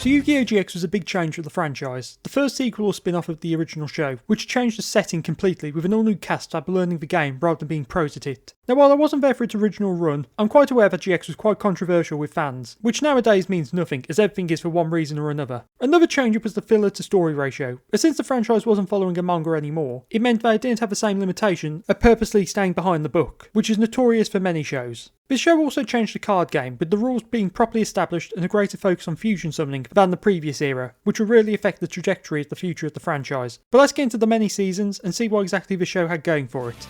So Yu-Gi-Oh! GX was a big change for the franchise, the first sequel or spin-off of the original show, which changed the setting completely with an all-new cast after learning the game rather than being pros at it. Now while I wasn't there for its original run, I'm quite aware that GX was quite controversial with fans, which nowadays means nothing as everything is for one reason or another. Another change-up was the filler to story ratio, as since the franchise wasn't following a manga anymore, it meant that it didn't have the same limitation of purposely staying behind the book, which is notorious for many shows. This show also changed the card game, with the rules being properly established and a greater focus on fusion summoning than the previous era, which will really affect the trajectory of the future of the franchise. But let's get into the many seasons and see what exactly the show had going for it.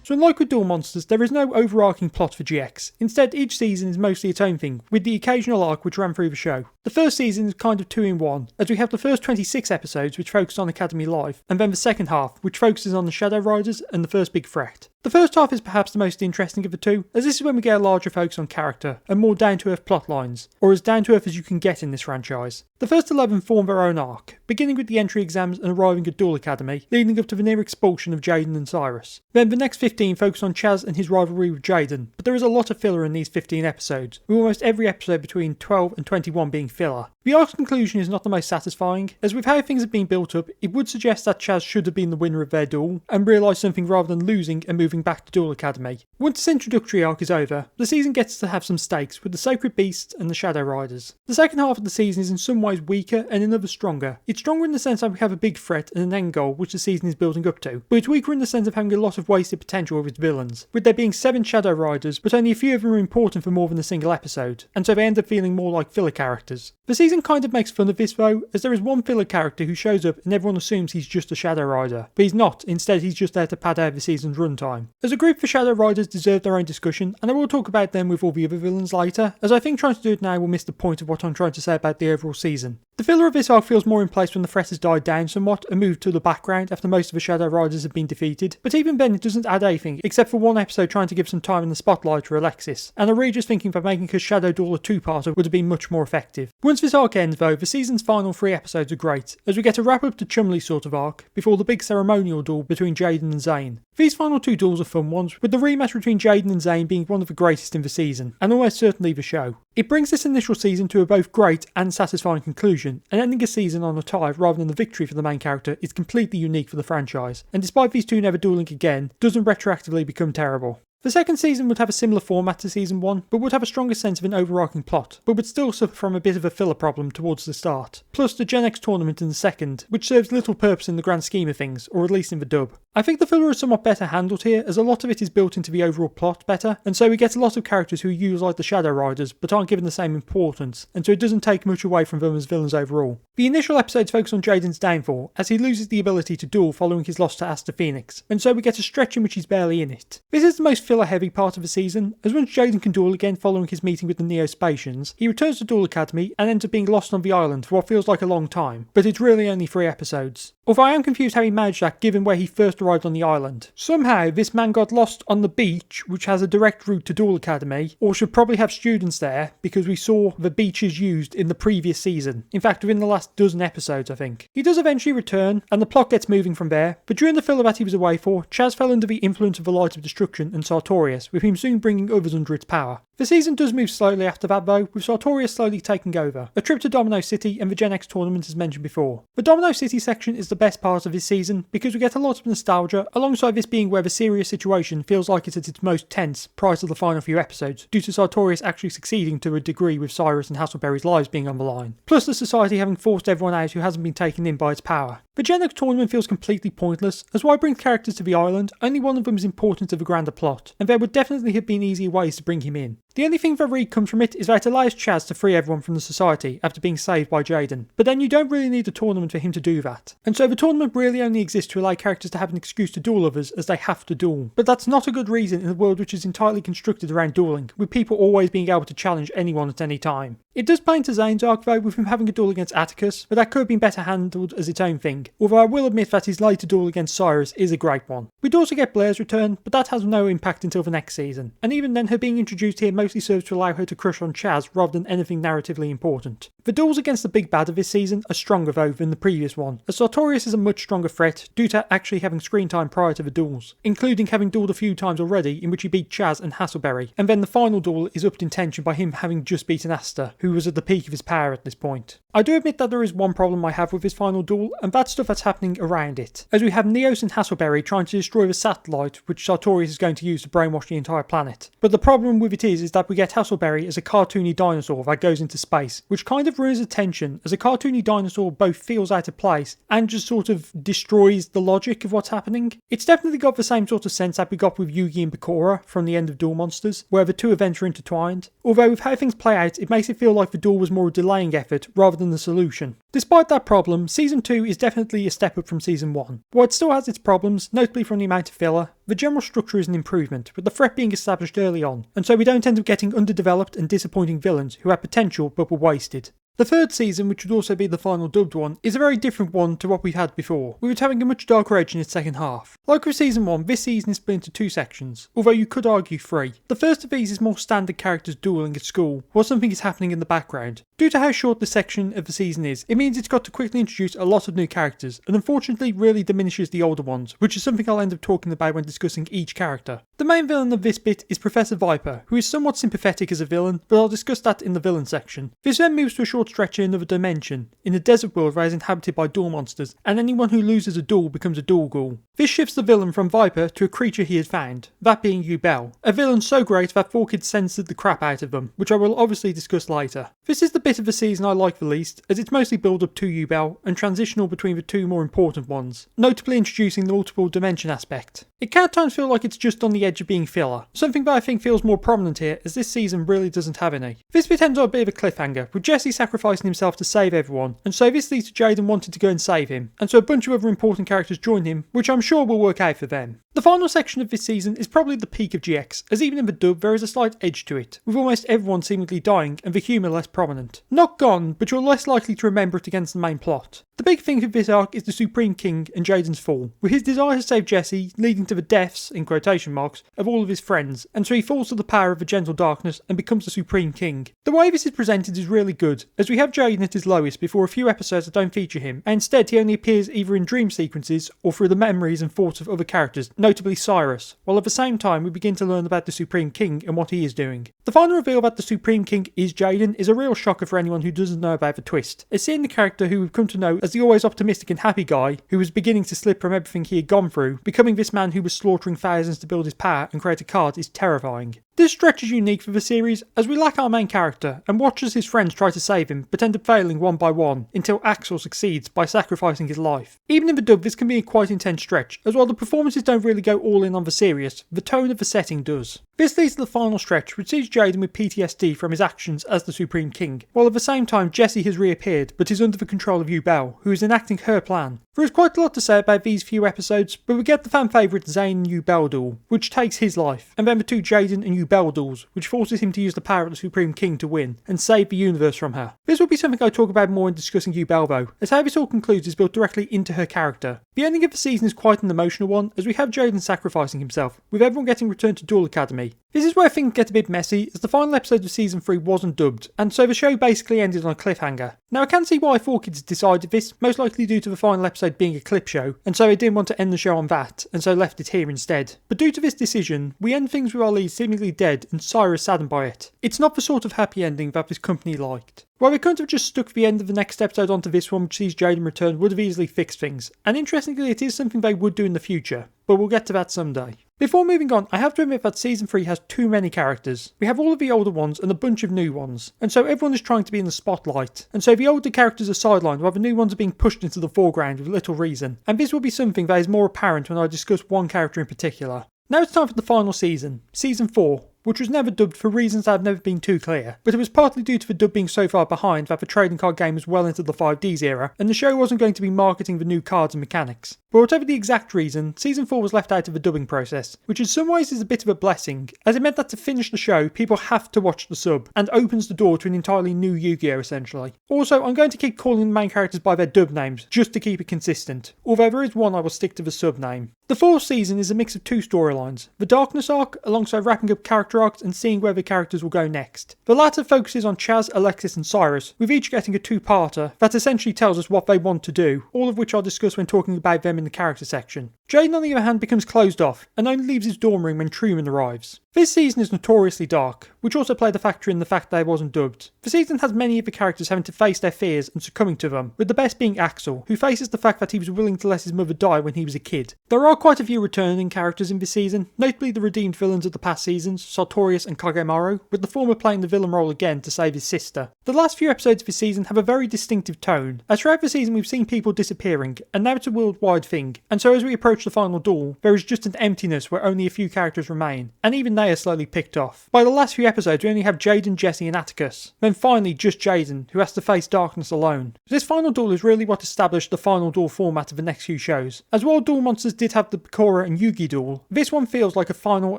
So unlike with Duel Monsters, there is no overarching plot for GX. Instead, each season is mostly its own thing, with the occasional arc which ran through the show. The first season is kind of 2-in-1, as we have the first 26 episodes which focus on Academy Life, and then the second half, which focuses on the Shadow Riders and the first big threat. The first half is perhaps the most interesting of the two, as this is when we get a larger focus on character, and more down-to-earth plot lines, or as down-to-earth as you can get in this franchise. The first 11 form their own arc, beginning with the entry exams and arriving at Duel Academy, leading up to the near expulsion of Jaden and Cyrus. Then the next 15 focus on Chaz and his rivalry with Jaden, but there is a lot of filler in these 15 episodes, with almost every episode between 12 and 21 being filler. The arc's conclusion is not the most satisfying, as with how things have been built up, it would suggest that Chaz should have been the winner of their duel, and realised something rather than losing and moving back to Duel Academy. Once this introductory arc is over, the season gets to have some stakes with the Sacred Beasts and the Shadow Riders. The second half of the season is in some ways weaker and in others stronger. It's stronger in the sense that we have a big threat and an end goal which the season is building up to, but it's weaker in the sense of having a lot of wasted potential with its villains, with there being 7 Shadow Riders, but only a few of them are important for more than a single episode, and so they end up feeling more like filler characters. The season kind of makes fun of this though, as there is one filler character who shows up and everyone assumes he's just a Shadow Rider, but he's not, instead he's just there to pad out the season's runtime. As a group, the Shadow Riders deserve their own discussion, and I will talk about them with all the other villains later, as I think trying to do it now will miss the point of what I'm trying to say about the overall season. The filler of this arc feels more in place when the threat has died down somewhat and moved to the background after most of the Shadow Riders have been defeated, but even then it doesn't add anything except for one episode trying to give some time in the spotlight for Alexis, and I really just thinking that making her Shadow Duel a 2-parter would have been much more effective. Once this arc ends though, the season's final 3 episodes are great, as we get a wrap up to Chumley sort of arc before the big ceremonial duel between Jaden and Zane. These final 2 duels are fun ones, with the rematch between Jaden and Zane being one of the greatest in the season, and almost certainly the show. It brings this initial season to a both great and satisfying conclusion, and ending a season on a tie rather than a victory for the main character is completely unique for the franchise, and despite these two never dueling again, doesn't retroactively become terrible. The second season would have a similar format to season 1, but would have a stronger sense of an overarching plot, but would still suffer from a bit of a filler problem towards the start. Plus the Gen X tournament in the second, which serves little purpose in the grand scheme of things, or at least in the dub. I think the filler is somewhat better handled here, as a lot of it is built into the overall plot better, and so we get a lot of characters who use like the Shadow Riders, but aren't given the same importance, and so it doesn't take much away from them as villains overall. The initial episodes focus on Jaden's downfall, as he loses the ability to duel following his loss to Asta Phoenix, and so we get a stretch in which he's barely in it. This is the most filler-heavy part of the season, as once Jaden can duel again following his meeting with the Neo-Spatians, he returns to Duel Academy and ends up being lost on the island for what feels like a long time, but it's really only 3 episodes. Although I am confused how he managed that given where he first arrived on the island. Somehow this man got lost on the beach, which has a direct route to Duel Academy, or should probably have students there, because we saw the beaches used in the previous season. In fact, within the last dozen episodes, I think. He does eventually return, and the plot gets moving from there, but during the filler that he was away for, Chaz fell under the influence of the Light of Destruction and Sartorius, with him soon bringing others under its power. The season does move slowly after that though, with Sartorius slowly taking over. A trip to Domino City and the Gen X tournament as mentioned before. The Domino City section is the best part of this season because we get a lot of nostalgia, alongside this being where the serious situation feels like it's at its most tense prior to the final few episodes, due to Sartorius actually succeeding to a degree with Cyrus and Hasselberry's lives being on the line. Plus the society having forced everyone out who hasn't been taken in by its power. The Gen X tournament feels completely pointless, as why bring characters to the island? Only one of them is important to the grander plot, and there would definitely have been easier ways to bring him in. The only thing that really comes from it is that it allows Chaz to free everyone from the society after being saved by Jaden, but then you don't really need a tournament for him to do that. And so the tournament really only exists to allow characters to have an excuse to duel others as they have to duel. But that's not a good reason in a world which is entirely constructed around dueling, with people always being able to challenge anyone at any time. It does play into Zane's arc though, with him having a duel against Atticus, but that could have been better handled as its own thing, although I will admit that his later duel against Cyrus is a great one. We'd also get Blair's return, but that has no impact until the next season, and even then her being introduced here mostly serves to allow her to crush on Chaz rather than anything narratively important. The duels against the big bad of this season are stronger though than the previous one, as Sartorius is a much stronger threat due to actually having screen time prior to the duels, including having duelled a few times already in which he beat Chaz and Hasselberry, and then the final duel is upped in tension by him having just beaten Asta, who was at the peak of his power at this point. I do admit that there is one problem I have with this final duel, and that's stuff that's happening around it, as we have Neos and Hasselberry trying to destroy the satellite which Sartorius is going to use to brainwash the entire planet. But the problem with it is that we get Hasselberry as a cartoony dinosaur that goes into space, which kind of ruins the tension, as a cartoony dinosaur both feels out of place and just sort of destroys the logic of what's happening. It's definitely got the same sort of sense that we got with Yugi and Bakura from the end of Duel Monsters, where the two events are intertwined, although with how things play out it makes it feel like the duel was more a delaying effort rather than the solution. Despite that problem, Season 2 is definitely a step up from Season 1. While it still has its problems, notably from the amount of filler, the general structure is an improvement, with the threat being established early on, and so we don't end up getting underdeveloped and disappointing villains who had potential but were wasted. The third season, which would also be the final dubbed one, is a very different one to what we've had before, with it having a much darker edge in its second half. Like with Season 1, this season is split into two sections, although you could argue three. The first of these is more standard characters dueling at school, while something is happening in the background. Due to how short the section of the season is, it means it's got to quickly introduce a lot of new characters, and unfortunately really diminishes the older ones, which is something I'll end up talking about when discussing each character. The main villain of this bit is Professor Viper, who is somewhat sympathetic as a villain, but I'll discuss that in the villain section. This then moves to a short stretch in another dimension, in a desert world that is inhabited by duel monsters, and anyone who loses a duel becomes a duel ghoul. This shifts the villain from Viper to a creature he has found, that being Yubel, a villain so great that 4Kids censored the crap out of them, which I will obviously discuss later. This is the bit of the season I like the least, as it's mostly build up to Yubel and transitional between the two more important ones, notably introducing the multiple dimension aspect. It can at times feel like it's just on the edge of being filler, something that I think feels more prominent here as this season really doesn't have any. This bit ends on a bit of a cliffhanger, with Jesse sacrificing himself to save everyone, and so this leads to Jaden wanting to go and save him, and so a bunch of other important characters join him, which I'm sure will work out for them. The final section of this season is probably the peak of GX, as even in the dub there is a slight edge to it, with almost everyone seemingly dying and the humour less prominent. Not gone, but you're less likely to remember it against the main plot. The big thing of this arc is the Supreme King and Jaden's fall, with his desire to save Jesse leading to the deaths, in quotation marks, of all of his friends, and so he falls to the power of the Gentle Darkness and becomes the Supreme King. The way this is presented is really good, as we have Jaden at his lowest before a few episodes that don't feature him, and instead he only appears either in dream sequences or through the memories and thoughts of other characters, notably Cyrus, while at the same time we begin to learn about the Supreme King and what he is doing. The final reveal that the Supreme King is Jaden is a real shocker for anyone who doesn't know about the twist, as seeing the character who we've come to know as the always optimistic and happy guy who was beginning to slip from everything he had gone through, becoming this man who was slaughtering thousands to build his power and create a card is terrifying. This stretch is unique for the series, as we lack our main character, and watch as his friends try to save him, but end up failing one by one, until Axel succeeds by sacrificing his life. Even in the dub, this can be a quite intense stretch, as while the performances don't really go all in on the serious, the tone of the setting does. This leads to the final stretch, which sees Jaden with PTSD from his actions as the Supreme King, while at the same time Jessie has reappeared, but is under the control of Yubel, who is enacting her plan. There is quite a lot to say about these few episodes, but we get the fan favourite Zane and Yubel duel, which takes his life, and then the two Jaden and Yubel duels, which forces him to use the power of the Supreme King to win, and save the universe from her. This will be something I talk about more in discussing Yubel though, as how this all concludes is built directly into her character. The ending of the season is quite an emotional one, as we have Jaden sacrificing himself, with everyone getting returned to Duel Academy. This is where things get a bit messy, as the final episode of Season 3 wasn't dubbed, and so the show basically ended on a cliffhanger. Now I can see why 4Kids decided this, most likely due to the final episode being a clip show, and so they didn't want to end the show on that, and so left it here instead. But due to this decision, we end things with our lead seemingly dead and Cyrus saddened by it. It's not the sort of happy ending that this company liked. While we couldn't have just stuck the end of the next episode onto this one which sees Jaden return would have easily fixed things, and interestingly it is something they would do in the future, but we'll get to that someday. Before moving on, I have to admit that Season 3 has too many characters. We have all of the older ones and a bunch of new ones, and so everyone is trying to be in the spotlight, and so the older characters are sidelined while the new ones are being pushed into the foreground with little reason, and this will be something that is more apparent when I discuss one character in particular. Now it's time for the final season, Season 4, which was never dubbed for reasons that have never been too clear, but it was partly due to the dub being so far behind that the trading card game was well into the 5Ds era, and the show wasn't going to be marketing the new cards and mechanics. But whatever the exact reason, Season 4 was left out of the dubbing process, which in some ways is a bit of a blessing, as it meant that to finish the show, people have to watch the sub, and opens the door to an entirely new Yu-Gi-Oh! Essentially. Also, I'm going to keep calling the main characters by their dub names, just to keep it consistent, although there is one I will stick to the sub name. The fourth season is a mix of two storylines, the Darkness arc alongside wrapping up character arcs and seeing where the characters will go next. The latter focuses on Chaz, Alexis and Cyrus, with each getting a two-parter that essentially tells us what they want to do, all of which I'll discuss when talking about them in the character section. Jaden on the other hand becomes closed off and only leaves his dorm room when Truman arrives. This season is notoriously dark, which also played a factor in the fact that it wasn't dubbed. The season has many of the characters having to face their fears and succumbing to them, with the best being Axel, who faces the fact that he was willing to let his mother die when he was a kid. There are quite a few returning characters in this season, notably the redeemed villains of the past seasons, Sartorius and Kagemaru, with the former playing the villain role again to save his sister. The last few episodes of this season have a very distinctive tone, as throughout the season we've seen people disappearing, and now it's a worldwide thing, and so as we approach the final duel, there is just an emptiness where only a few characters remain, and even they are slowly picked off. By the last few episodes we only have Jaden, Jesse and Atticus, then finally just Jaden, who has to face darkness alone. This final duel is really what established the final duel format of the next few shows, as while Duel Monsters did have the Bakura and Yugi duel, this one feels like a final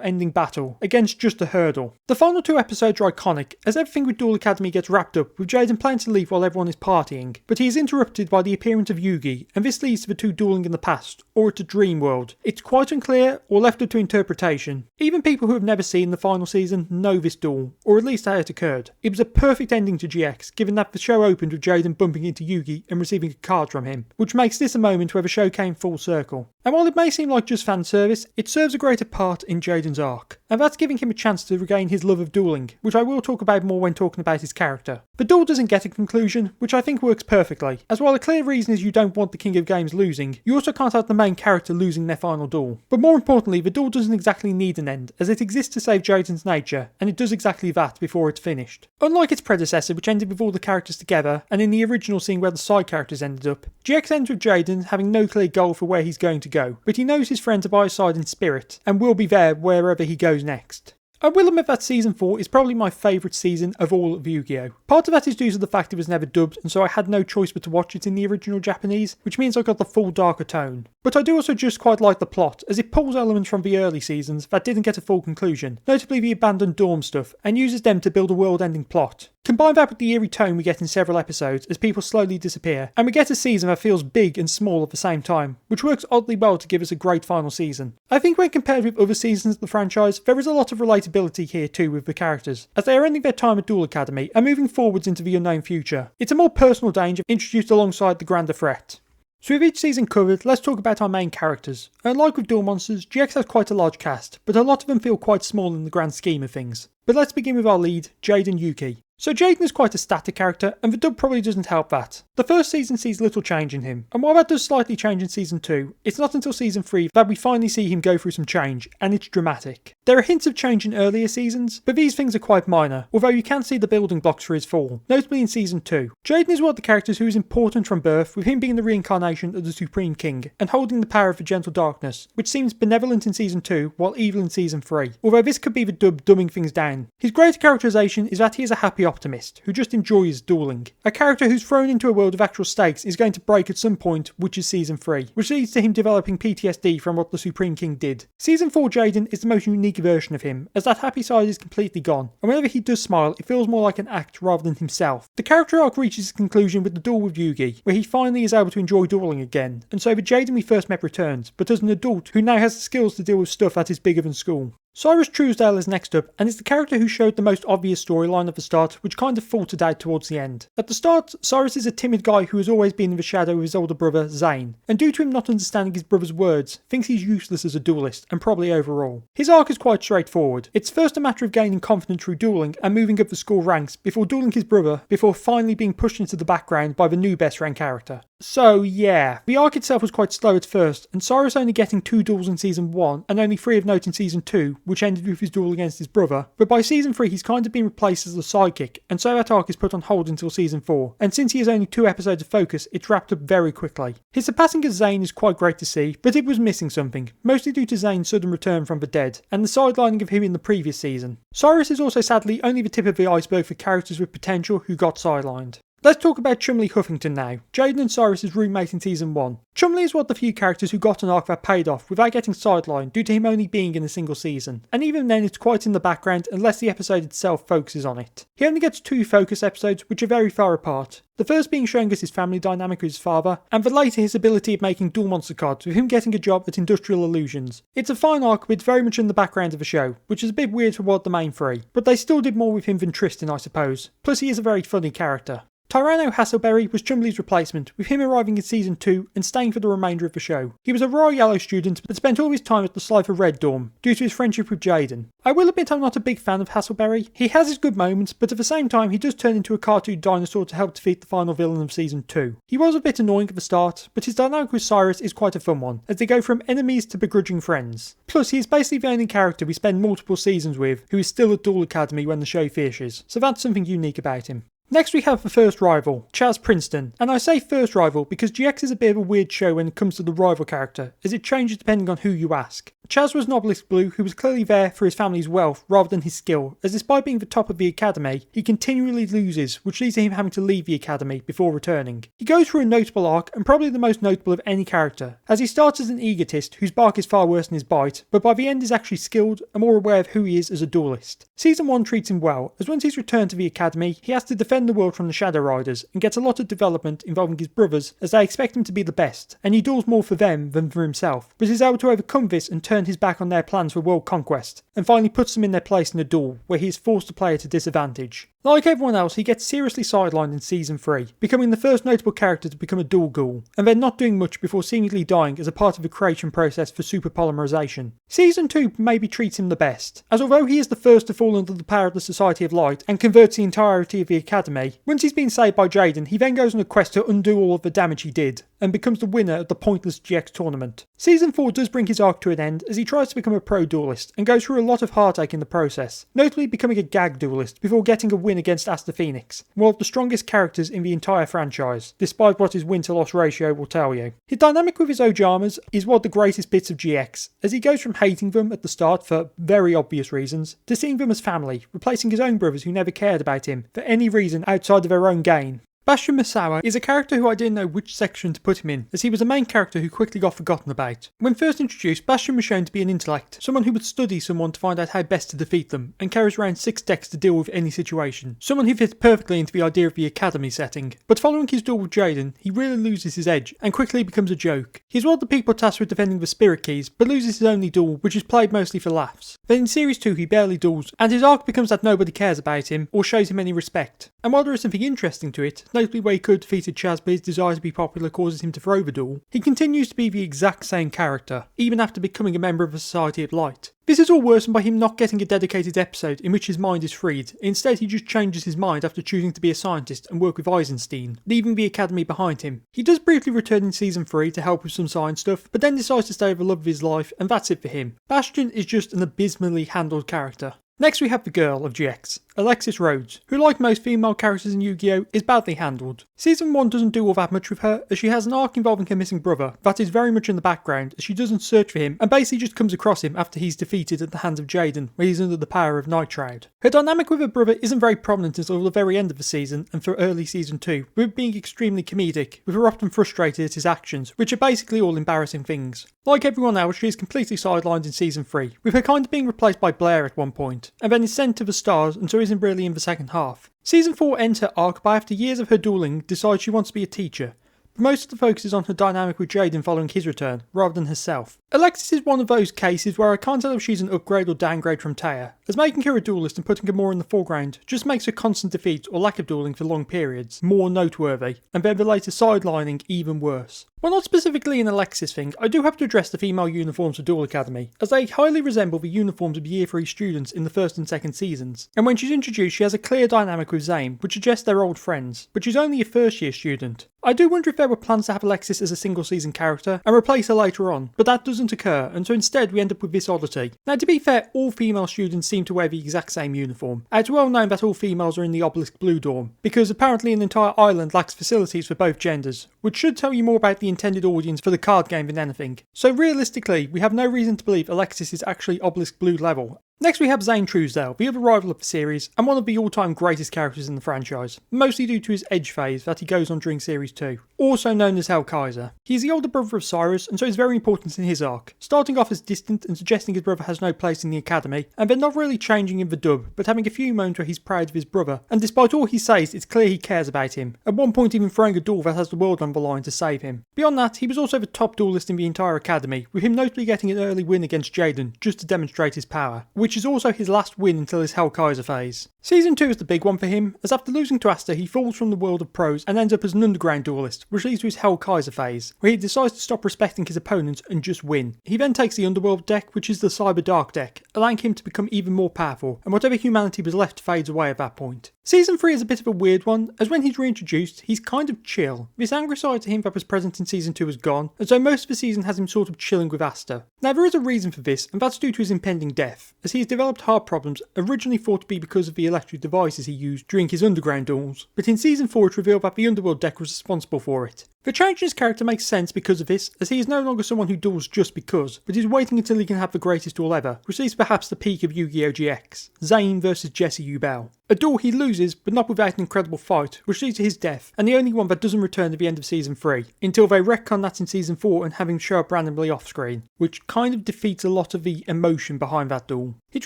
ending battle, against just a hurdle. The final two episodes are iconic, as everything with Duel Academy gets wrapped up, with Jaden planning to leave while everyone is partying, but he is interrupted by the appearance of Yugi, and this leads to the two dueling in the past, or it's a dream world. It's quite unclear, or left up to interpretation. Even people who have never seen the final season know this duel, or at least how it occurred. It was a perfect ending to GX, given that the show opened with Jaden bumping into Yugi and receiving a card from him, which makes this a moment where the show came full circle. And while it may seem like just fan service, it serves a greater part in Jaden's arc, and that's giving him a chance to regain his love of dueling, which I will talk about more when talking about his character. The duel doesn't get a conclusion, which I think works perfectly, as while a clear reason is you don't want the King of Games losing, you also can't have the main character losing their final duel. But more importantly, the duel doesn't exactly need an end, as it exists to save Jaden's nature, and it does exactly that before it's finished. Unlike its predecessor, which ended with all the characters together, and in the original seeing where the side characters ended up, GX ends with Jaden having no clear goal for where he's going to go, but he knows his friends are by his side in spirit, and will be there wherever he goes next. I will admit that Season 4 is probably my favourite season of all of Yu-Gi-Oh! Part of that is due to the fact it was never dubbed, and so I had no choice but to watch it in the original Japanese, which means I got the full darker tone. But I do also just quite like the plot, as it pulls elements from the early seasons that didn't get a full conclusion, notably the abandoned dorm stuff, and uses them to build a world-ending plot. Combine that with the eerie tone we get in several episodes as people slowly disappear, and we get a season that feels big and small at the same time, which works oddly well to give us a great final season. I think when compared with other seasons of the franchise, there is a lot of relatability here too with the characters, as they are ending their time at Duel Academy and moving forwards into the unknown future. It's a more personal danger introduced alongside the grander threat. So with each season covered, let's talk about our main characters. Unlike with Duel Monsters, GX has quite a large cast, but a lot of them feel quite small in the grand scheme of things. But let's begin with our lead, Jaden Yuki. So Jaden is quite a static character, and the dub probably doesn't help that. The first season sees little change in him, and while that does slightly change in season 2, it's not until season 3 that we finally see him go through some change, and it's dramatic. There are hints of change in earlier seasons, but these things are quite minor, although you can see the building blocks for his fall, notably in season 2. Jaden is one of the characters who is important from birth, with him being the reincarnation of the Supreme King, and holding the power of the Gentle Darkness, which seems benevolent in season 2, while evil in season 3, although this could be the dub dumbing things down. His greater characterization is that he is a happy optimist, who just enjoys dueling. A character who's thrown into a world of actual stakes is going to break at some point, which is season 3, which leads to him developing PTSD from what the Supreme King did. Season 4 Jaden is the most unique version of him, as that happy side is completely gone, and whenever he does smile, it feels more like an act rather than himself. The character arc reaches its conclusion with the duel with Yugi, where he finally is able to enjoy dueling again, and so the Jaden we first met returns, but as an adult who now has the skills to deal with stuff that is bigger than school. Cyrus Truesdale is next up, and is the character who showed the most obvious storyline at the start, which kind of faltered out towards the end. At the start, Cyrus is a timid guy who has always been in the shadow of his older brother, Zane, and due to him not understanding his brother's words, thinks he's useless as a duelist, and probably overall. His arc is quite straightforward. It's first a matter of gaining confidence through dueling and moving up the school ranks before dueling his brother, before finally being pushed into the background by the new best rank character. So yeah, the arc itself was quite slow at first, and Cyrus only getting 2 duels in season 1 and only 3 of note in season 2, which ended with his duel against his brother, but by season 3 he's kind of been replaced as the sidekick, and so that arc is put on hold until season 4, and since he has only 2 episodes of focus, it's wrapped up very quickly. His surpassing as Zane is quite great to see, but it was missing something, mostly due to Zane's sudden return from the dead, and the sidelining of him in the previous season. Cyrus is also sadly only the tip of the iceberg for characters with potential who got sidelined. Let's talk about Chumley Huffington now, Jaden and Cyrus's roommate in Season 1. Chumley is one of the few characters who got an arc that paid off without getting sidelined due to him only being in a single season, and even then it's quite in the background unless the episode itself focuses on it. He only gets 2 focus episodes which are very far apart, the first being showing us his family dynamic with his father, and the later his ability of making dual monster cards with him getting a job at Industrial Illusions. It's a fine arc but it's very much in the background of the show, which is a bit weird for one of the main 3, but they still did more with him than Tristan I suppose, plus he is a very funny character. Tyranno Hasselberry was Chumley's replacement, with him arriving in Season 2 and staying for the remainder of the show. He was a Royal Yellow student but spent all his time at the Slifer Red dorm, due to his friendship with Jaden. I will admit I'm not a big fan of Hasselberry. He has his good moments, but at the same time he does turn into a cartoon dinosaur to help defeat the final villain of Season 2. He was a bit annoying at the start, but his dynamic with Cyrus is quite a fun one, as they go from enemies to begrudging friends. Plus he is basically the only character we spend multiple seasons with who is still at Duel Academy when the show finishes, so that's something unique about him. Next we have the first rival, Chaz Princeton, and I say first rival because GX is a bit of a weird show when it comes to the rival character, as it changes depending on who you ask. Chaz was an Obelisk Blue who was clearly there for his family's wealth rather than his skill, as despite being the top of the academy, he continually loses, which leads to him having to leave the academy before returning. He goes through a notable arc, and probably the most notable of any character, as he starts as an egotist whose bark is far worse than his bite, but by the end is actually skilled and more aware of who he is as a duelist. Season 1 treats him well, as once he's returned to the academy, he has to defend the world from the Shadow Riders, and gets a lot of development involving his brothers, as they expect him to be the best, and he duels more for them than for himself, but is able to overcome this and turn his back on their plans for world conquest, and finally puts them in their place in a duel, where he is forced to play at a disadvantage. Like everyone else, he gets seriously sidelined in Season 3, becoming the first notable character to become a dual ghoul, and then not doing much before seemingly dying as a part of the creation process for superpolymerization. Season 2 maybe treats him the best, as although he is the first to fall under the power of the Society of Light and converts the entirety of the academy, once he's been saved by Jaden, he then goes on a quest to undo all of the damage he did, and becomes the winner of the pointless GX tournament. Season 4 does bring his arc to an end as he tries to become a pro duelist and goes through a lot of heartache in the process, notably becoming a gag duelist before getting a win against Asta Phoenix, one of the strongest characters in the entire franchise, despite what his win-to-loss ratio will tell you. His dynamic with his Ojamas is one of the greatest bits of GX, as he goes from hating them at the start for very obvious reasons, to seeing them as family, replacing his own brothers who never cared about him for any reason outside of their own gain. Bastion Masawa is a character who I didn't know which section to put him in, as he was a main character who quickly got forgotten about. When first introduced, Bastion was shown to be an intellect, someone who would study someone to find out how best to defeat them, and carries around 6 decks to deal with any situation. Someone who fits perfectly into the idea of the academy setting. But following his duel with Jaden, he really loses his edge, and quickly becomes a joke. He's one of the people tasked with defending the spirit keys, but loses his only duel, which is played mostly for laughs. Then in Series 2 he barely duels, and his arc becomes that nobody cares about him, or shows him any respect. And while there is something interesting to it, notably where he could defeat Chaz but his desire to be popular causes him to throw the duel, he continues to be the exact same character, even after becoming a member of the Society of Light. This is all worsened by him not getting a dedicated episode in which his mind is freed. Instead, he just changes his mind after choosing to be a scientist and work with Eisenstein, leaving the academy behind him. He does briefly return in Season 3 to help with some science stuff, but then decides to stay with the love of his life, and that's it for him. Bastion is just an abysmally handled character. Next we have the girl of GX, Alexis Rhodes, who like most female characters in Yu-Gi-Oh! Is badly handled. Season 1 doesn't do all that much with her, as she has an arc involving her missing brother that is very much in the background, as she doesn't search for him and basically just comes across him after he's defeated at the hands of Jaden, where he's under the power of Night Shroud. Her dynamic with her brother isn't very prominent until the very end of the season and for early Season 2, with it being extremely comedic, with her often frustrated at his actions, which are basically all embarrassing things. Like everyone else, she is completely sidelined in Season 3, with her kind of being replaced by Blair at one point, and then is sent to the stars and so isn't really in the second half. Season 4 ends her arc by after years of her dueling decides she wants to be a teacher. But most of the focus is on her dynamic with Jaden following his return, rather than herself. Alexis is one of those cases where I can't tell if she's an upgrade or downgrade from Taya, as making her a duelist and putting her more in the foreground just makes her constant defeat or lack of dueling for long periods more noteworthy, and then the later sidelining even worse. While not specifically an Alexis thing, I do have to address the female uniforms of Duel Academy, as they highly resemble the uniforms of Year 3 students in the first and second seasons, and when she's introduced she has a clear dynamic with Zane, which suggests they're old friends, but she's only a first year student. I do wonder if there were plans to have Alexis as a single season character and replace her later on, but that doesn't occur, and so instead we end up with this oddity. Now to be fair, all female students seem to wear the exact same uniform. It's well known that all females are in the Obelisk Blue dorm, because apparently an entire island lacks facilities for both genders, which should tell you more about the intended audience for the card game than anything. So realistically, we have no reason to believe Alexis is actually Obelisk Blue level, Next we have Zane Truesdale, the other rival of the series, and one of the all-time greatest characters in the franchise, mostly due to his edge phase that he goes on during Series 2, also known as Hell Kaiser. He is the older brother of Cyrus, and so is very important in his arc, starting off as distant and suggesting his brother has no place in the academy, and then not really changing in the dub, but having a few moments where he's proud of his brother, and despite all he says, it's clear he cares about him, at one point even throwing a duel that has the world on the line to save him. Beyond that, he was also the top duelist in the entire academy, with him notably getting an early win against Jaden, just to demonstrate his power, which is also his last win until his Hell Kaiser phase. Season 2 is the big one for him, as after losing to Asta he falls from the world of pros and ends up as an underground duelist, which leads to his Hell Kaiser phase, where he decides to stop respecting his opponents and just win. He then takes the Underworld deck, which is the Cyber Dark deck, allowing him to become even more powerful, and whatever humanity was left fades away at that point. Season 3 is a bit of a weird one, as when he's reintroduced, he's kind of chill. This angry side to him that was present in Season 2 is gone, and so most of the season has him sort of chilling with Asta. Now there is a reason for this, and that's due to his impending death, as he has developed heart problems originally thought to be because of the electric devices he used during his underground duels, but in Season 4 it's revealed that the Underworld deck was responsible for it. The change in his character makes sense because of this, as he is no longer someone who duels just because, but is waiting until he can have the greatest duel ever, which is perhaps the peak of Yu-Gi-Oh! GX, Zane vs Jesse Ubel. A duel he loses, but not without an incredible fight, which leads to his death, and the only one that doesn't return at the end of Season 3, until they retcon that in Season 4 and have him show up randomly off screen, which kind of defeats a lot of the emotion behind that duel. His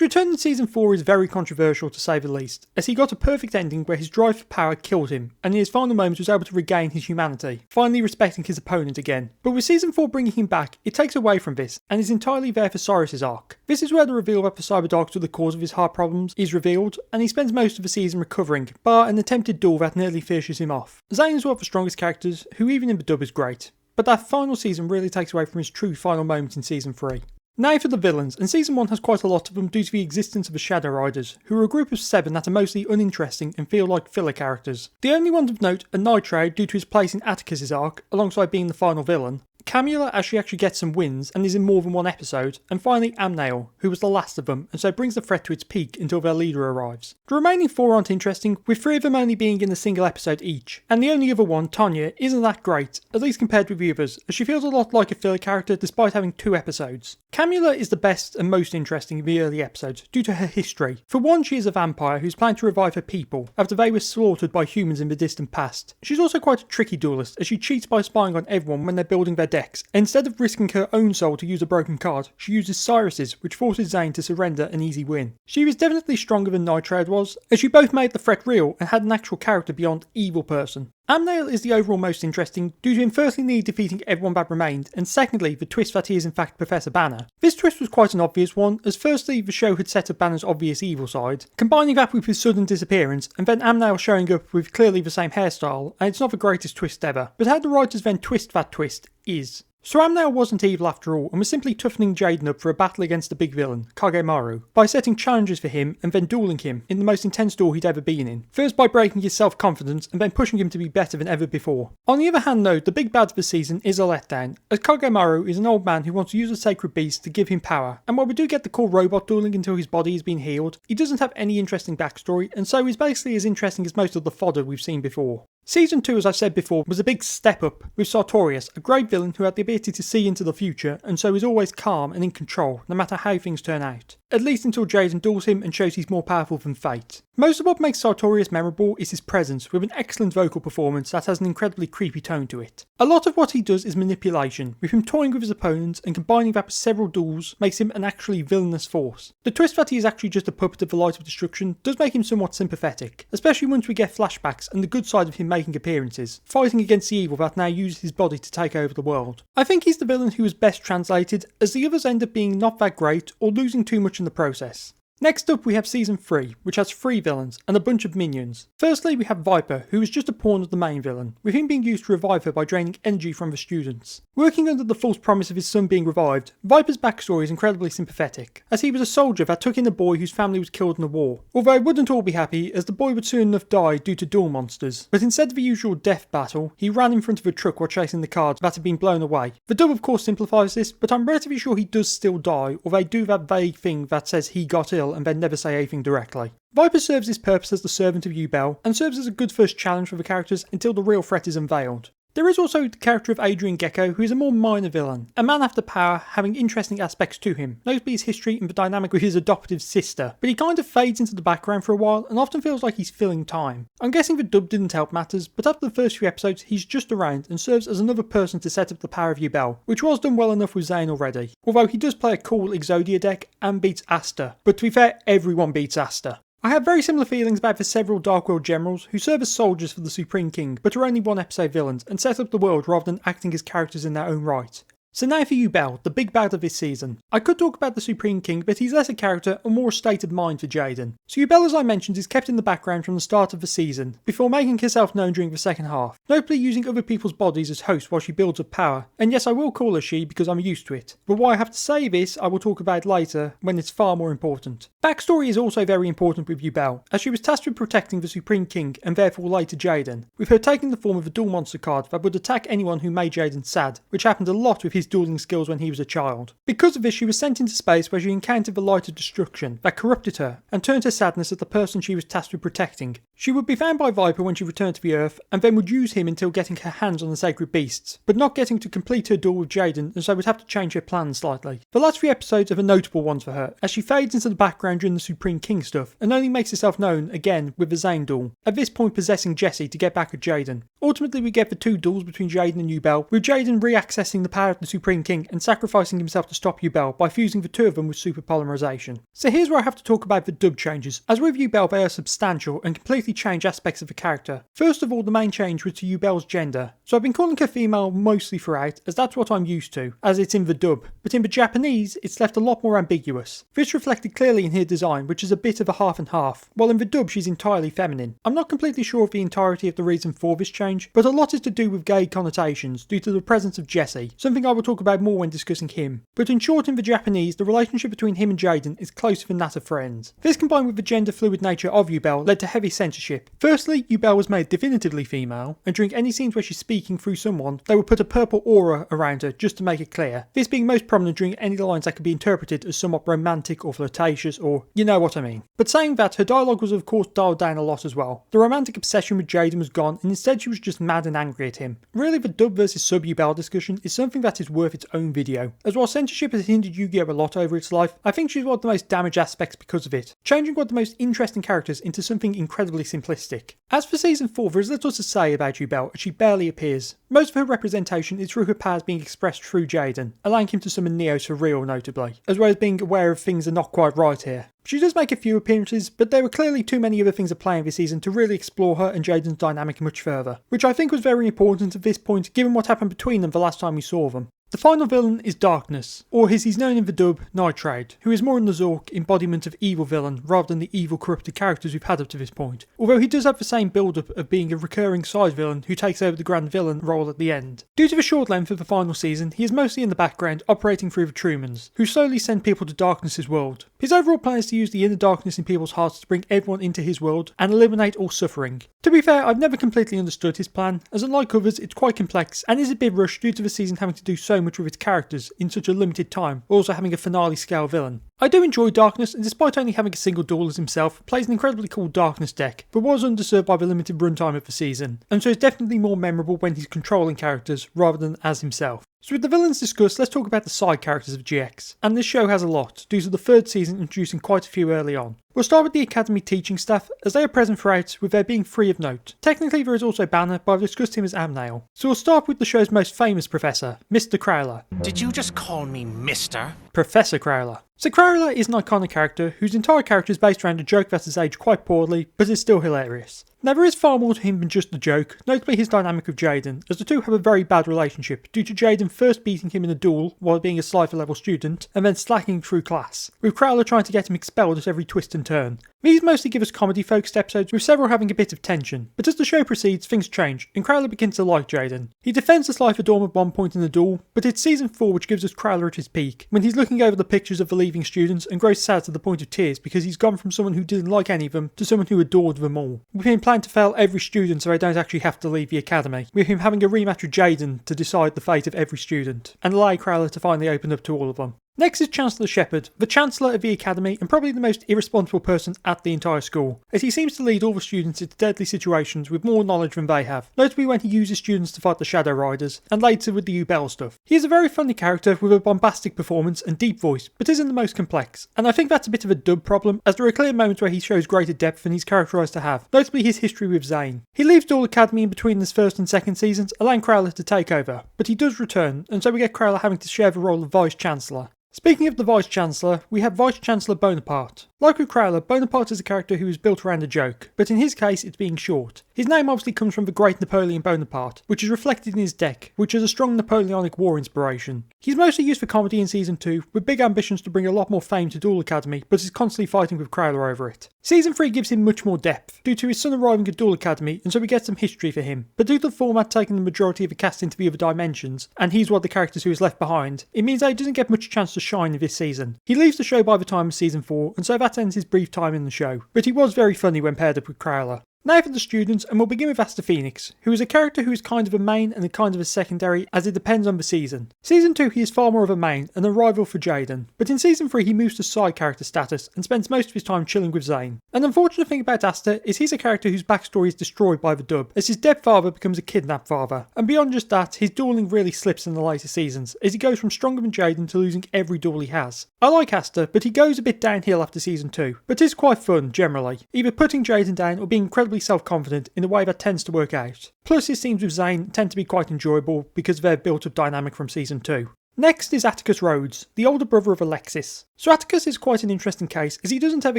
return in Season 4 is very controversial to say the least, as he got a perfect ending where his drive for power killed him, and in his final moments was able to regain his humanity, finally respecting his opponent again. But with Season 4 bringing him back, it takes away from this, and is entirely there for Cyrus's arc. This is where the reveal that the Cyber Darks were the cause of his heart problems is revealed, and he spends most of the season recovering, bar an attempted duel that nearly finishes him off. Zane is one of the strongest characters, who even in the dub is great, but that final season really takes away from his true final moment in Season 3. Now for the villains, and Season 1 has quite a lot of them due to the existence of the Shadow Riders, who are a group of 7 that are mostly uninteresting and feel like filler characters. The only ones of note are Nitrade due to his place in Atticus's arc, alongside being the final villain, Camula as she actually gets some wins and is in more than one episode, and finally Amnail, who was the last of them and so brings the threat to its peak until their leader arrives. The remaining 4 aren't interesting, with 3 of them only being in a single episode each, and the only other one, Tanya, isn't that great, at least compared with the others, as she feels a lot like a filler character despite having 2 episodes. Camula is the best and most interesting in the early episodes due to her history. For one, she is a vampire who's planning to revive her people after they were slaughtered by humans in the distant past. She's also quite a tricky duelist, as she cheats by spying on everyone when they're building their decks. Instead of risking her own soul to use a broken card, she uses Cyrus's, which forces Zane to surrender an easy win. She was definitely stronger than Nitrade was, as you both made the threat real and had an actual character beyond evil person. Amnail is the overall most interesting, due to him firstly nearly defeating everyone that remained, and secondly the twist that he is in fact Professor Banner. This twist was quite an obvious one, as firstly the show had set up Banner's obvious evil side, combining that with his sudden disappearance, and then Amnail showing up with clearly the same hairstyle, and it's not the greatest twist ever. But how the writers then twist that twist is. So Amnail wasn't evil after all, and was simply toughening Jaden up for a battle against the big villain, Kagemaru, by setting challenges for him and then dueling him in the most intense duel he'd ever been in. First by breaking his self-confidence and then pushing him to be better than ever before. On the other hand though, the big bad of the season is a letdown, as Kagemaru is an old man who wants to use a sacred beast to give him power, and while we do get the core robot dueling until his body has been healed, he doesn't have any interesting backstory, and so is basically as interesting as most of the fodder we've seen before. Season 2, as I've said before, was a big step up, with Sartorius, a great villain who had the ability to see into the future, and so is always calm and in control, no matter how things turn out. At least until Jaden duels him and shows he's more powerful than fate. Most of what makes Sartorius memorable is his presence, with an excellent vocal performance that has an incredibly creepy tone to it. A lot of what he does is manipulation, with him toying with his opponents and combining that with several duels makes him an actually villainous force. The twist that he is actually just a puppet of the Light of Destruction does make him somewhat sympathetic, especially once we get flashbacks and the good side of him making appearances, fighting against the evil that now uses his body to take over the world. I think he's the villain who is best translated, as the others end up being not that great or losing too much in the process. Next up we have Season 3, which has 3 villains and a bunch of minions. Firstly we have Viper, who is just a pawn of the main villain, with him being used to revive her by draining energy from the students. Working under the false promise of his son being revived, Viper's backstory is incredibly sympathetic, as he was a soldier that took in a boy whose family was killed in a war. Although it wouldn't all be happy, as the boy would soon enough die due to duel monsters, but instead of the usual death battle, he ran in front of a truck while chasing the cards that had been blown away. The dub of course simplifies this, but I'm relatively sure he does still die, or they do that vague thing that says he got ill and then never say anything directly. Viper serves his purpose as the servant of Ubel, and serves as a good first challenge for the characters until the real threat is unveiled. There is also the character of Adrian Gecko, who is a more minor villain, a man after power having interesting aspects to him, notably his history and the dynamic with his adoptive sister, but he kind of fades into the background for a while and often feels like he's filling time. I'm guessing the dub didn't help matters, but after the first few episodes he's just around and serves as another person to set up the power of Yubel, which was done well enough with Zane already, although he does play a cool Exodia deck and beats Asta, but to be fair, everyone beats Asta. I have very similar feelings about the several Dark World generals who serve as soldiers for the Supreme King but are only one episode villains and set up the world rather than acting as characters in their own right. So now for Yubel, the big bad of this season. I could talk about the Supreme King, but he's less a character and more a state of mind for Jaden. So Yubel, as I mentioned, is kept in the background from the start of the season, before making herself known during the second half, notably using other people's bodies as hosts while she builds up power. And yes, I will call her she because I'm used to it. But why I have to say this, I will talk about later, when it's far more important. Backstory is also very important with Yubel, as she was tasked with protecting the Supreme King and therefore later Jaden, with her taking the form of a dual monster card that would attack anyone who made Jaden sad, which happened a lot with his dueling skills when he was a child. Because of this, she was sent into space where she encountered the light of destruction that corrupted her and turned her sadness at the person she was tasked with protecting. She would be found by Viper when she returned to the Earth and then would use him until getting her hands on the sacred beasts, but not getting to complete her duel with Jaden, and so would have to change her plans slightly. The last few episodes are the notable ones for her, as she fades into the background during the Supreme King stuff and only makes herself known again with the Zane duel, at this point possessing Jesse to get back at Jaden. Ultimately we get the two duels between Jaden and Yubel, with Jaden re-accessing the power of the Supreme King and sacrificing himself to stop Yubel by fusing the two of them with super polymerization. So here's where I have to talk about the dub changes, as with Yubel they are substantial and completely change aspects of the character. First of all, the main change was to Yubel's gender. So I've been calling her female mostly throughout, as that's what I'm used to, as it's in the dub, but in the Japanese it's left a lot more ambiguous. This reflected clearly in her design, which is a bit of a half and half, while in the dub she's entirely feminine. I'm not completely sure of the entirety of the reason for this change, but a lot is to do with gay connotations due to the presence of Jesse, something I will talk about more when discussing him. But in short, in the Japanese, the relationship between him and Jaden is closer than that of friends. This combined with the gender fluid nature of Yubel led to heavy censorship. Firstly, Yubel was made definitively female, and during any scenes where she's speaking through someone, they would put a purple aura around her just to make it clear, this being most prominent during any lines that could be interpreted as somewhat romantic or flirtatious or you know what I mean. But saying that, her dialogue was of course dialed down a lot as well. The romantic obsession with Jaden was gone, and instead she was just mad and angry at him. Really, the dub versus sub Yubel discussion is something that is worth its own video, as while censorship has hindered Yu-Gi-Oh a lot over its life, I think she's one of the most damaged aspects because of it, changing one of the most interesting characters into something incredibly simplistic. As for season 4, there is little to say about Yubel, as she barely appears. Most of her representation is through her powers being expressed through Jaden, allowing him to summon Neos for real notably, as well as being aware of things are not quite right here. She does make a few appearances, but there were clearly too many other things at play in this season to really explore her and Jaden's dynamic much further, which I think was very important at this point given what happened between them the last time we saw them. The final villain is Darkness, or as he's known in the dub, Nitrade, who is more in the Zork embodiment of evil villain rather than the evil corrupted characters we've had up to this point, although he does have the same build-up of being a recurring side villain who takes over the grand villain role at the end. Due to the short length of the final season, he is mostly in the background operating through the Trumans, who slowly send people to Darkness's world. His overall plan is to use the inner darkness in people's hearts to bring everyone into his world and eliminate all suffering. To be fair, I've never completely understood his plan, as unlike others it's quite complex and is a bit rushed due to the season having to do so much with its characters in such a limited time, while also having a finale scale villain. I do enjoy Darkness, and despite only having a single duel as himself, plays an incredibly cool Darkness deck, but was underserved by the limited runtime of the season, and so is definitely more memorable when he's controlling characters rather than as himself. So with the villains discussed, let's talk about the side characters of GX, and this show has a lot, due to the third season introducing quite a few early on. We'll start with the Academy teaching staff, as they are present throughout, with there being 3 of note. Technically there is also Banner, but I've discussed him as Amnail. So we'll start with the show's most famous professor, Mr. Crowler. Did you just call me Mr.? Professor Crowler. So Crowler is an iconic character whose entire character is based around a joke that has aged quite poorly, but is still hilarious. Now there is far more to him than just the joke, notably his dynamic with Jaden, as the two have a very bad relationship, due to Jaden first beating him in a duel while being a Slifer level student, and then slacking through class, with Crowler trying to get him expelled at every twist and turn. These mostly give us comedy focused episodes, with several having a bit of tension, but as the show proceeds things change, and Crowler begins to like Jaden. He defends the Slifer dorm at one point in the duel, but it's season 4 which gives us Crowler at his peak, when he's looking over the pictures of the leaving students and grows sad to the point of tears because he's gone from someone who didn't like any of them to someone who adored them all, with him planning to fail every student so they don't actually have to leave the academy, with him having a rematch with Jaden to decide the fate of every student, and allow Crowler to finally open up to all of them. Next is Chancellor Shepard, the Chancellor of the Academy and probably the most irresponsible person at the entire school, as he seems to lead all the students into deadly situations with more knowledge than they have, notably when he uses students to fight the Shadow Riders, and later with the Ubel stuff. He is a very funny character with a bombastic performance and deep voice, but isn't the most complex, and I think that's a bit of a dub problem, as there are clear moments where he shows greater depth than he's characterised to have, notably his history with Zane. He leaves Duel Academy in between his first and second seasons, allowing Crowler to take over, but he does return, and so we get Crowler having to share the role of Vice Chancellor. Speaking of the Vice-Chancellor, we have Vice-Chancellor Bonaparte. Like with Crowler, Bonaparte is a character who is built around a joke, but in his case it's being short. His name obviously comes from the great Napoleon Bonaparte, which is reflected in his deck, which has a strong Napoleonic War inspiration. He's mostly used for comedy in Season 2, with big ambitions to bring a lot more fame to Duel Academy, but is constantly fighting with Crowler over it. Season 3 gives him much more depth, due to his son arriving at Duel Academy, and so we get some history for him. But due to the format taking the majority of the cast into the other dimensions, and he's one of the characters who is left behind, it means that he doesn't get much chance to shine in this season. He leaves the show by the time of Season 4, and so that ends his brief time in the show, but he was very funny when paired up with Crowler. Now for the students, and we'll begin with Asta Phoenix, who is a character who is kind of a main and a kind of a secondary, as it depends on the season. Season 2 he is far more of a main, and a rival for Jaden, but in Season 3 he moves to side character status, and spends most of his time chilling with Zane. An unfortunate thing about Asta is he's a character whose backstory is destroyed by the dub, as his dead father becomes a kidnapped father, and beyond just that, his dueling really slips in the later seasons, as he goes from stronger than Jaden to losing every duel he has. I like Asta, but he goes a bit downhill after Season 2, but is quite fun generally, either putting Jaden down or being incredibly self-confident in a way that tends to work out. Plus his scenes with Zane tend to be quite enjoyable because of their built-up dynamic from Season 2. Next is Atticus Rhodes, the older brother of Alexis. So Atticus is quite an interesting case as he doesn't ever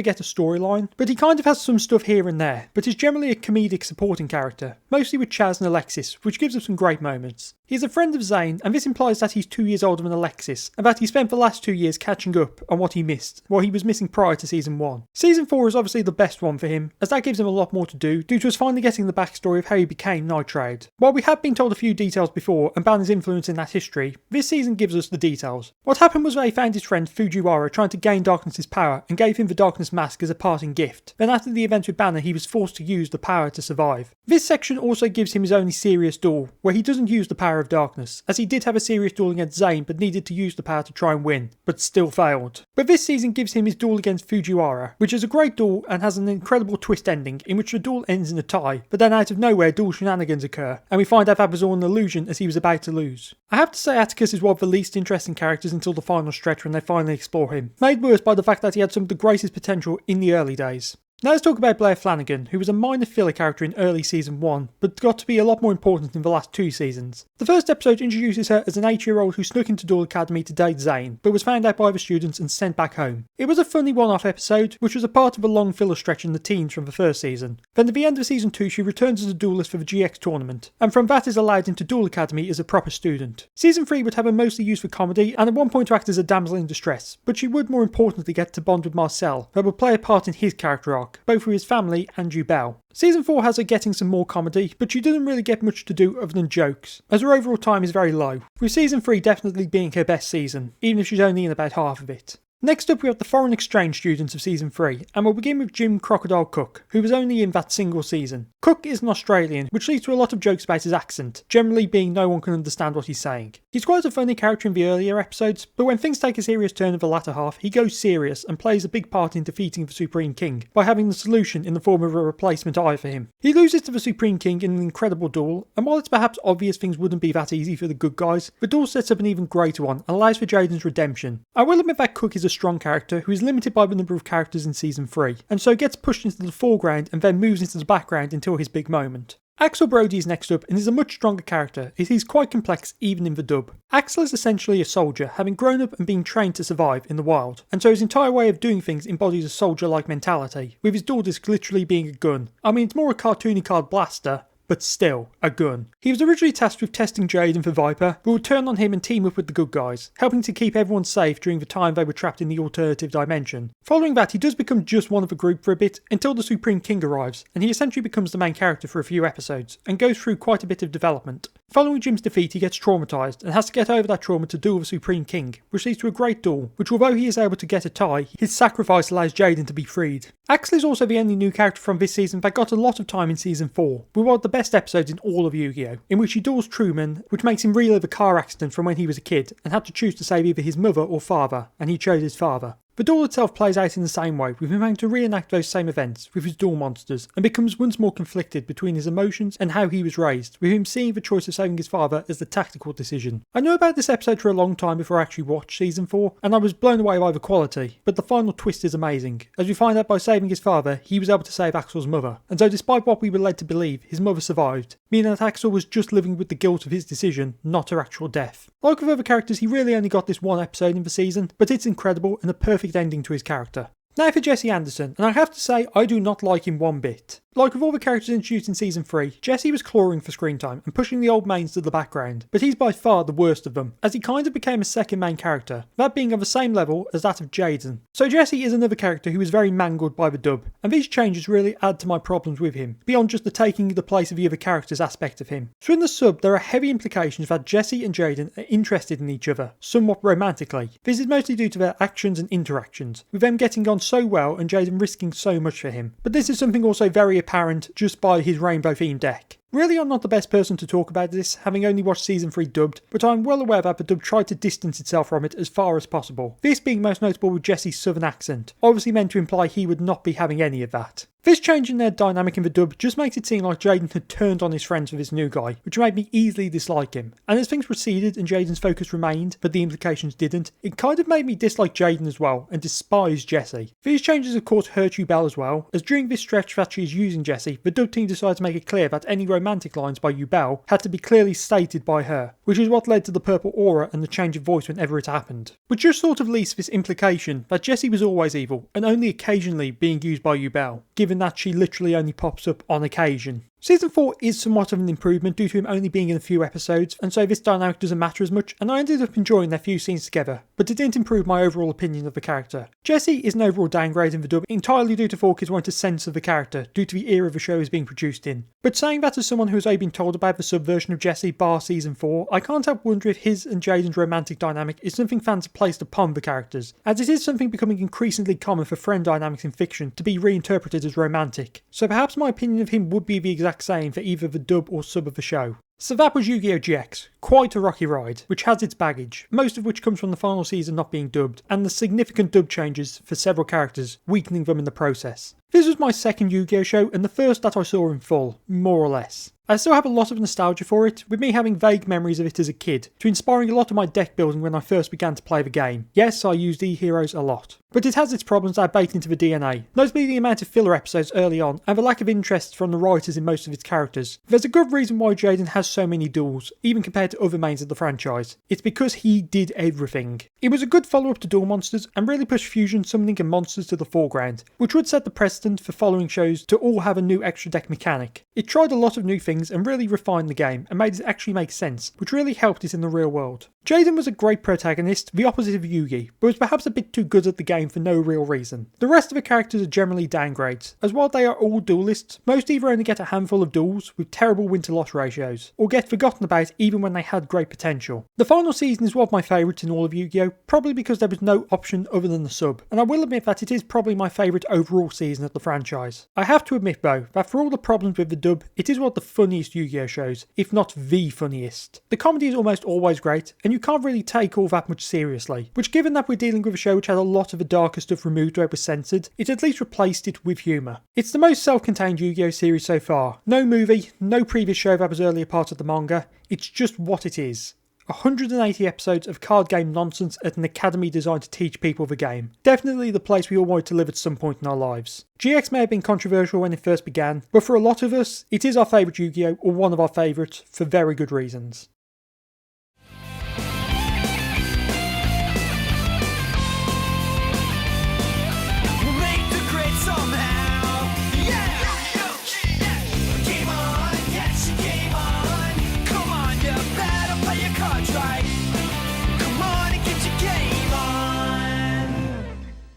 get a storyline, but he kind of has some stuff here and there, but is generally a comedic supporting character, mostly with Chaz and Alexis, which gives us some great moments. He is a friend of Zane, and this implies that he's 2 years older than Alexis, and that he spent the last 2 years catching up on what he missed, what he was missing prior to Season 1. Season 4 is obviously the best one for him, as that gives him a lot more to do, due to us finally getting the backstory of how he became Nitrade. While we have been told a few details before, and Banner's influence in that history, this season gives us the details. What happened was that he found his friend Fujiwara trying to gain Darkness's power, and gave him the Darkness Mask as a parting gift. Then after the event with Banner, he was forced to use the power to survive. This section also gives him his only serious duel, where he doesn't use the power of Darkness, as he did have a serious duel against Zane but needed to use the power to try and win, but still failed. But this season gives him his duel against Fujiwara, which is a great duel and has an incredible twist ending in which the duel ends in a tie, but then out of nowhere duel shenanigans occur, and we find out that was all an illusion as he was about to lose. I have to say Atticus is one of the least interesting characters until the final stretch when they finally explore him, made worse by the fact that he had some of the greatest potential in the early days. Now let's talk about Blair Flanagan, who was a minor filler character in early Season 1, but got to be a lot more important in the last 2 seasons. The first episode introduces her as an 8-year-old who snuck into Duel Academy to date Zane, but was found out by the students and sent back home. It was a funny one-off episode, which was a part of a long filler stretch in the teens from the first season. Then at the end of Season 2 she returns as a duelist for the GX tournament, and from that is allowed into Duel Academy as a proper student. Season 3 would have her mostly used for comedy, and at one point to act as a damsel in distress, but she would more importantly get to bond with Marcel, who would play a part in his character arc, both with his family and Ubel. Season 4 has her getting some more comedy, but she didn't really get much to do other than jokes, as her overall time is very low, with Season 3 definitely being her best season, even if she's only in about half of it. Next up we have the foreign exchange students of Season 3, and we'll begin with Jim Crocodile Cook, who was only in that single season. Cook is an Australian, which leads to a lot of jokes about his accent, generally being no one can understand what he's saying. He's quite a funny character in the earlier episodes, but when things take a serious turn in the latter half, he goes serious and plays a big part in defeating the Supreme King, by having the solution in the form of a replacement eye for him. He loses to the Supreme King in an incredible duel, and while it's perhaps obvious things wouldn't be that easy for the good guys, the duel sets up an even greater one and allows for Jaden's redemption. I will admit that Cook is a strong character who is limited by the number of characters in Season 3, and so gets pushed into the foreground and then moves into the background until his big moment. Axel Brody is next up and is a much stronger character, as he's quite complex even in the dub. Axel is essentially a soldier, having grown up and being trained to survive in the wild, and so his entire way of doing things embodies a soldier-like mentality, with his dual disc literally being a gun. I mean, it's more a cartoony card blaster, but still, a gun. He was originally tasked with testing Jaden for Viper, but would turn on him and team up with the good guys, helping to keep everyone safe during the time they were trapped in the alternative dimension. Following that, he does become just one of the group for a bit, until the Supreme King arrives, and he essentially becomes the main character for a few episodes, and goes through quite a bit of development. Following Jim's defeat, he gets traumatised and has to get over that trauma to duel the Supreme King, which leads to a great duel, which although he is able to get a tie, his sacrifice allows Jaden to be freed. Axel is also the only new character from this season that got a lot of time in Season 4, with one of the best episodes in all of Yu-Gi-Oh!, in which he duels Truman, which makes him relive a car accident from when he was a kid, and had to choose to save either his mother or father, and he chose his father. The duel itself plays out in the same way, with him having to reenact those same events with his duel monsters, and becomes once more conflicted between his emotions and how he was raised, with him seeing the choice of saving his father as the tactical decision. I knew about this episode for a long time before I actually watched Season 4, and I was blown away by the quality, but the final twist is amazing, as we find out by saving his father, he was able to save Axel's mother, and so despite what we were led to believe, his mother survived, meaning that Axel was just living with the guilt of his decision, not her actual death. Like with other characters, he really only got this one episode in the season, but it's incredible and a perfect ending to his character. Now for Jesse Anderson, and I have to say I do not like him one bit. Like with all the characters introduced in Season 3, Jesse was clawing for screen time and pushing the old mains to the background, but he's by far the worst of them, as he kind of became a second main character, that being of the same level as that of Jaden. So Jesse is another character who is very mangled by the dub, and these changes really add to my problems with him, beyond just the taking the place of the other characters aspect of him. So in the sub, there are heavy implications that Jesse and Jaden are interested in each other, somewhat romantically. This is mostly due to their actions and interactions, with them getting on so well and Jaden risking so much for him. But this is something also very apparent just by his rainbow themed deck. Really, I'm not the best person to talk about this, having only watched Season 3 dubbed, but I'm well aware that the dub tried to distance itself from it as far as possible. This being most notable with Jesse's southern accent, obviously meant to imply he would not be having any of that. This change in their dynamic in the dub just makes it seem like Jaden had turned on his friends with this new guy, which made me easily dislike him. And as things proceeded and Jaden's focus remained, but the implications didn't, it kind of made me dislike Jaden as well, and despise Jesse. These changes of course hurt Yubel as well, as during this stretch that she is using Jesse, the dub team decided to make it clear that any romantic lines by Yubel had to be clearly stated by her, which is what led to the purple aura and the change of voice whenever it happened. Which just sort of leaves this implication that Jesse was always evil, and only occasionally being used by Yubel, given that she literally only pops up on occasion. Season 4 is somewhat of an improvement due to him only being in a few episodes, and so this dynamic doesn't matter as much, and I ended up enjoying their few scenes together, but it didn't improve my overall opinion of the character. Jesse is an overall downgrade in the dub, entirely due to 4Kids wanting to censor the character, due to the era the show is being produced in. But saying that as someone who has only been told about the subversion of Jesse bar Season 4, I can't help wonder if his and Jaden's romantic dynamic is something fans have placed upon the characters, as it is something becoming increasingly common for friend dynamics in fiction to be reinterpreted as romantic. So perhaps my opinion of him would be the exact same for either the dub or sub of the show. So that was Yu-Gi-Oh! GX, quite a rocky ride, which has its baggage, most of which comes from the final season not being dubbed, and the significant dub changes for several characters, weakening them in the process. This was my second Yu-Gi-Oh! Show, and the first that I saw in full, more or less. I still have a lot of nostalgia for it, with me having vague memories of it as a kid, to inspiring a lot of my deck building when I first began to play the game. Yes, I used E-Heroes a lot. But it has its problems that are baked into the DNA, notably the amount of filler episodes early on, and the lack of interest from the writers in most of its characters. There's a good reason why Jaden has so many duels, even compared to other mains of the franchise. It's because he did everything. It was a good follow-up to Duel Monsters, and really pushed fusion, summoning and monsters to the foreground, which would set the precedent for following shows to all have a new extra deck mechanic. It tried a lot of new things and really refined the game and made it actually make sense, which really helped it in the real world. Jaden was a great protagonist, the opposite of Yugi, but was perhaps a bit too good at the game for no real reason. The rest of the characters are generally downgrades, as while they are all duelists, most either only get a handful of duels with terrible win-to-loss ratios, or get forgotten about even when they had great potential. The final season is one of my favourites in all of Yu-Gi-Oh!, probably because there was no option other than the sub, and I will admit that it is probably my favourite overall season of the franchise. I have to admit though, that for all the problems with the dub, it is one of the funniest Yu-Gi-Oh! Shows, if not the funniest. The comedy is almost always great, and you can't really take all that much seriously, which given that we're dealing with a show which had a lot of the darker stuff removed where it was censored, it at least replaced it with humour. It's the most self-contained Yu-Gi-Oh! Series so far. No movie, no previous show that was earlier part of the manga, it's just what it is. 180 episodes of card game nonsense at an academy designed to teach people the game. Definitely the place we all wanted to live at some point in our lives. GX may have been controversial when it first began, but for a lot of us, it is our favourite Yu-Gi-Oh! Or one of our favourites for very good reasons.